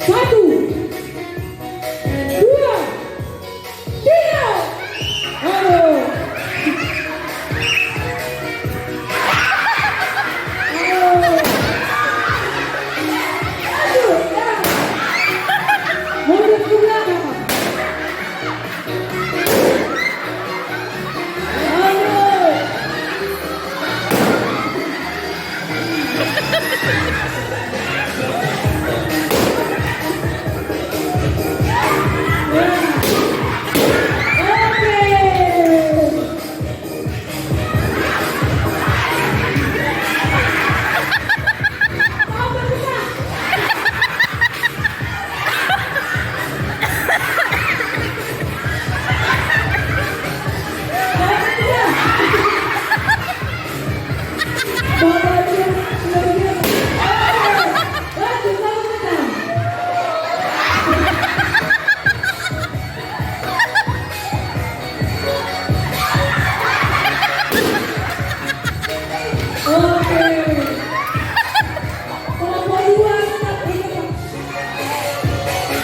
Satu, dua, tiga. Aduh. Mundur ke belakang. Aduh.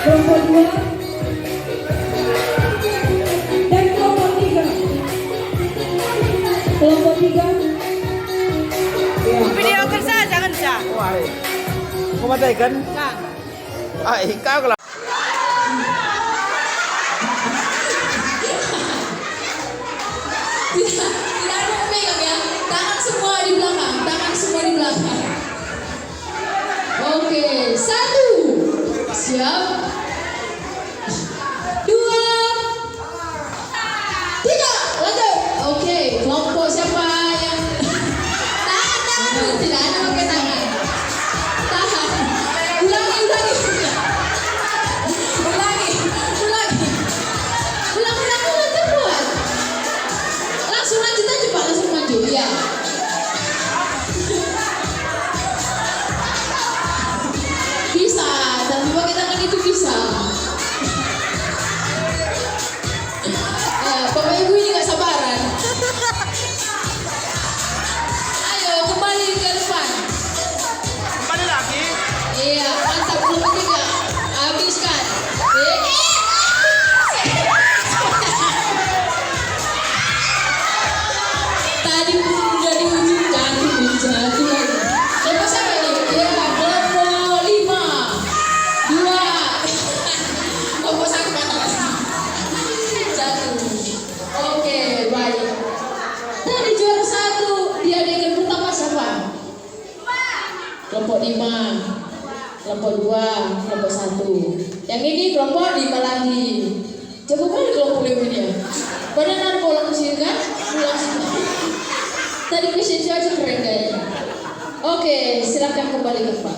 Kelompok 2 dan kelompok 3. Kelompok 3. Ya. Video kerja jangan sa. Wah, kumatay kan? Kang. Ikaw ka lang. Tidak ada pegang ya. Tangan semua di belakang. Tangan semua di belakang. Oke, 1. Siap. 2, 3. Lanjut. Oke, kelompok siapa yang tangan tidak ada pakai tangan. Tahan. Ulangi. Ulang cepat. Langsung lanjut aja Pak, langsung maju. Ya. Bisa, dan pakai tangan itu bisa. Bapak Ibu ini gak sabaran. Ayo kembali ke depan. Kembali lagi. Iya, mantap. Kelompok 3. Habiskan. Tadi udah di ujung jatuh lagi. Kelompok siapa ini? Iya, kelompok 5, 2. Kelompok 1 panas. Jatuh. Oke, baik. Tadi juara 1 di adegan pertama siapa? Kelompok 5, kelompok 2, kelompok 1. Yang ini kelompok 5 lagi. Jago kali kelompok 5 ini ya. Padahal bola ke sini kan? Tadi ke sini aja keren kayaknya. Oke, silakan kembali ke Pak.